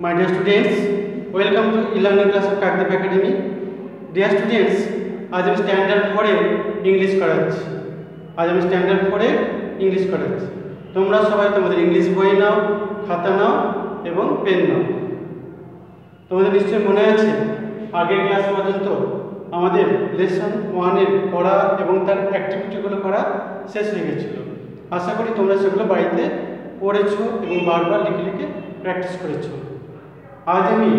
My dear students, welcome to e-learning class of Kakdev Academy. Dear students, आज हम standard 4 এ English করাচ্ছি। আজ আমি স্ট্যান্ডার্ড 4 এ ইংলিশ করাচ্ছি। তোমরা সবাই তোমাদের ইংলিশ বই নাও, খাতা নাও এবং পেন নাও। তোমাদের নিশ্চয়ই মনে আছে আগের ক্লাস পর্যন্ত আমাদের লেসন 1 এর পড়া এবং তার অ্যাক্টিভিটিগুলো করা শেষ হয়ে গেছিল। আশা করি তোমরা সেগুলো বাড়িতে পড়েছো এবং বারবার লিখে লিখে প্র্যাকটিস করেছো। আজ আমি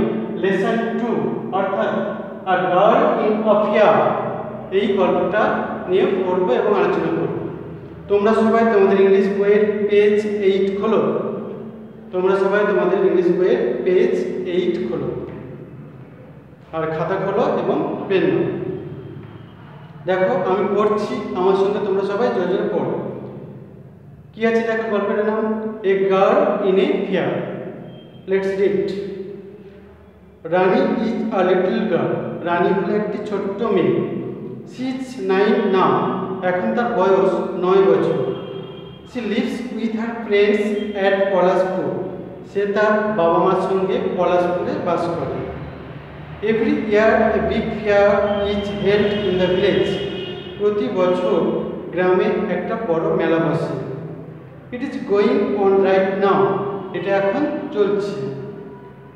লেসন 2 অর্থাৎ আ গার্ল ইন অফিয়ার এই গল্পটা নিয়ে পড়বো এবং আলোচনা করব। তোমরা সবাই তোমাদের ইংলিশ বইয়ের পেজ 8 খোলো। তোমরা সবাই তোমাদের ইংলিশ বইয়ের পেজ 8 খোলো আর খাতা খোলো এবং পেন নাও। দেখো আমি পড়ছি, আমার সঙ্গে তোমরা সবাই জোরে জোরে পড়ো। কি আছে দেখো গল্পের নাম a girl in a fair. Let's read. Rani is a little girl. Rani হলো একটি ছোট্ট মেয়ে। She is 9 now. এখন তার বয়স 9 বছর। She lives with her friends at Palashpur. সে তার বাবা মার সঙ্গে পলাশপুরে বাস করে। Every year a big fair is held in the village. প্রতি বছর গ্রামে একটা বড় মেলা বসে। It is going on right now. এটা এখন চলছে।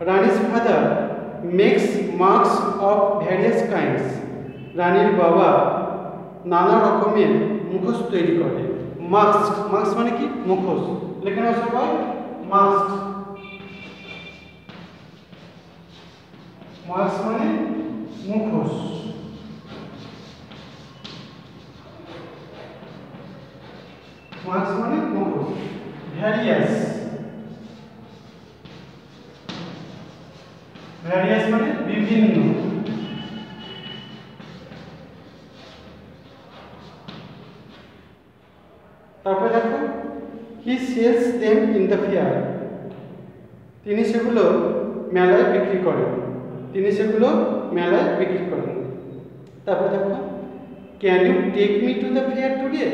Rani's father makes mask of various kinds. রানীর বাবা নানা রকমের মুখোশ তৈরি করে। মাস্ক, মাস্ক মানে কি? মুখোশ। লেখে নাও সবাই মাস্ক। মাস্ক মানে মুখোশ। মাস্ক মানে মুখোশ। ভ্যারিয়াস, ভ্যারিয়াস মানে বিভিন্ন। তারপরে দেখো he sells them in the fair. তিনি সেগুলো মেলায় বিক্রি করেন। তিনি সেগুলো মেলায় বিক্রি করেন। তারপরে দেখো can you take me to the fair today.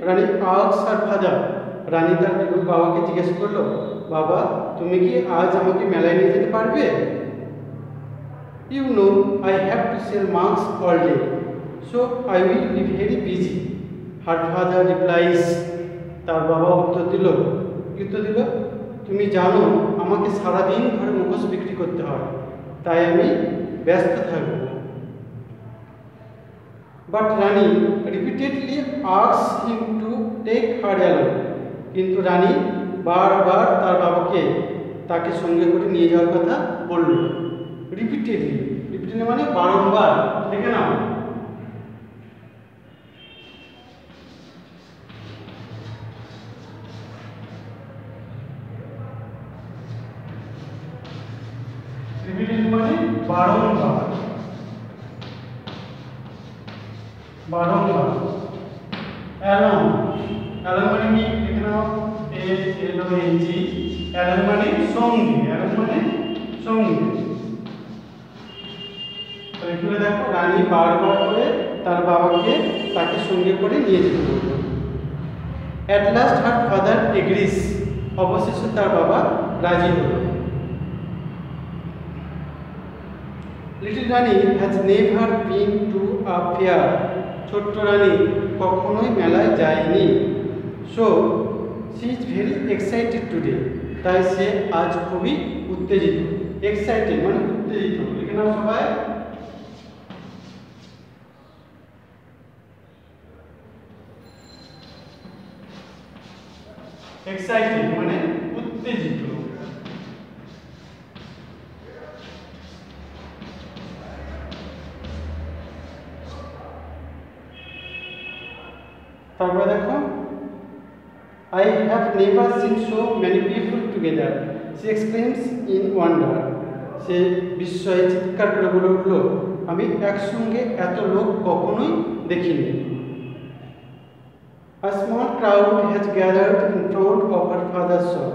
Rani asks her father. Rani তার বাবাকে জিজ্ঞেস করলো, বাবা তুমি কি আজ আমাকে মেলায় নিয়ে যেতে পারবে? You know I have to sell masks all day, so I will be very busy. Her father replies. তার বাবা উত্তর দিল, তুমি জানো আমাকে সারাদিন ধরে মুখোশ বিক্রি করতে হয়, তাই আমি ব্যস্ত থাকব। But Rani repeatedly asks him to take her along. কিন্তু রানী বারবার তার বাবাকে তাকে সঙ্গে করে নিয়ে যাওয়ার কথা বলল। রিপিটেডলি, রিপিটেডলি মানে বারংবার। দেখে নাও রিপিটেডলি মানে বারংবার, বারংবার। অ্যালং, অ্যালং মানে কি? দেখে নাও ALONG। অ্যালং মানে সঙ্গে, অ্যালং মানে সঙ্গে। এখানে দেখো রানী বারবার করে তার বাবাকে তাকে সঙ্গে করে নিয়ে যেতে বলল। At last her father agrees. অবশেষে তার বাবা রাজি হল। Little Rani has never been to a fair. ছোট্ট রানী কখনোই মেলায় যায়নি। So she is very excited today. তাই সে আজ খুবই উত্তেজিত। এক্সাইটেড মানে উত্তেজিত। লিখে নাও সবাই এক্সাইটেড মানে উত্তেজিত। তারপরে দেখো I have never seen so many people together. She exclaims in wonder. সে বিস্ময়ে চিৎকার করে বলে উঠল, আমি একসঙ্গে এত লোক কখনোই দেখিনি। A small crowd has gathered in front of her father's shop.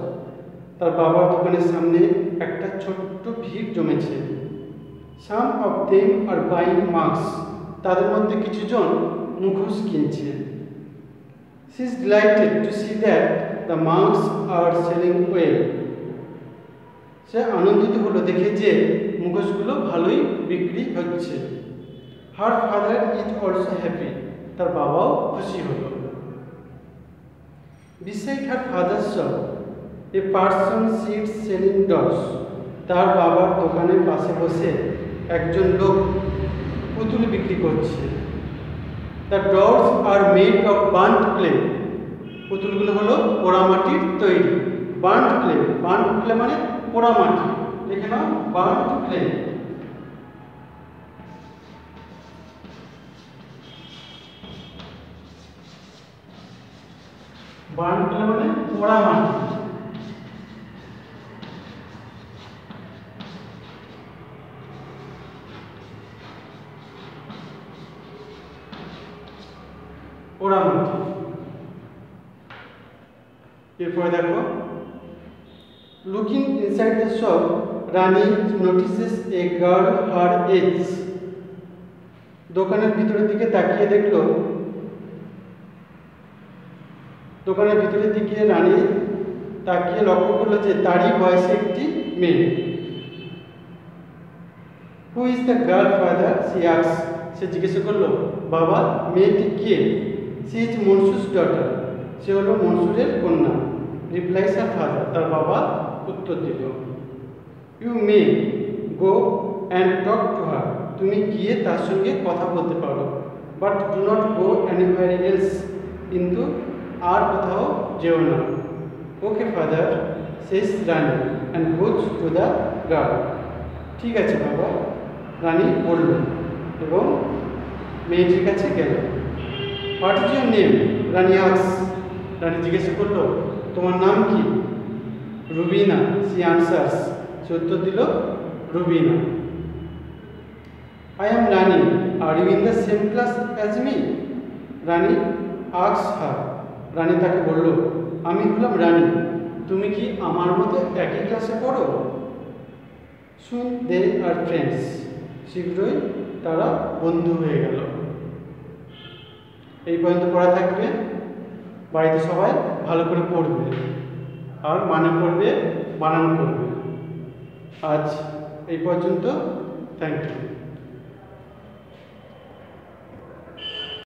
তার বাবার দোকানের সামনে একটা ছোট্ট ভিড় জমেছে। Some of them are buying masks. তাদের মধ্যে কিছু জন মুখোশ কিনছে। She is delighted to see that the masks are selling well. সে আনন্দিত হলো দেখে যে মুখোশগুলো ভালোই বিক্রি হচ্ছে। Her father is also happy, তার বাবাও খুশি হলো। Beside her father shop a person sits selling dolls, তার বাবার দোকানের পাশে বসে একজন লোক পুতুল বিক্রি করছে। The dolls are made of burned clay, পুতুলগুলো হলো পোড়ামাটির তৈরি। বার্নড ক্লে মানে পোড়ামাটি, দেখে নাও বার্নড ক্লে। বার্নড ক্লে মানে পোড়ামাটি। পোড়ামাটি। এরপরে দেখো, looking inside the shop Rani notices a girl her age, দোকানের ভিতরের দিকে তাকিয়ে দেখলো, দোকানের ভিতরের দিকে রানী তাকিয়ে লক্ষ্য করলো যে তারই বয়সে একটি মেয়ে। Who is the girl father, she asks, সে জিজ্ঞাসা করলো বাবা মেয়েটি কে? সি ইজ মনসুরস ডটার, সে হলো মনসুরের কন্যা। রিপ্লাইস হার ফাদার, তার বাবা উত্তর দিল। You may go and talk to her, তুমি গিয়ে তার সঙ্গে কথা বলতে পারো। But do not go anywhere else, কিন্তু আর কোথাও যেও না। Okay father, says Rani and goes to the girl, ঠিক আছে বাবা, রানী বলল এবং মেয়েটির কাছে গেল। What is your name, Rani asks, Rani জিজ্ঞাসা করলো তোমার নাম কি? রুবিনা, সি আনসার্স, সে উত্তর দিল Rubina. I am Rani, are you in the same class as me, Rani asks her, Rani তাকে বলল আমি হলাম রানী, তুমি কি আমার মতো একই ক্লাসে পড়ো? সুন দে আর ফ্রেন্ডস, শীঘ্রই তারা বন্ধু হয়ে গেল। এই পর্যন্ত পড়া থাকবে, বাড়িতে সবাই ভালো করে পড়বে আর মানে পড়বে, বানান করবে। আজ এই পর্যন্ত, থ্যাংক ইউ।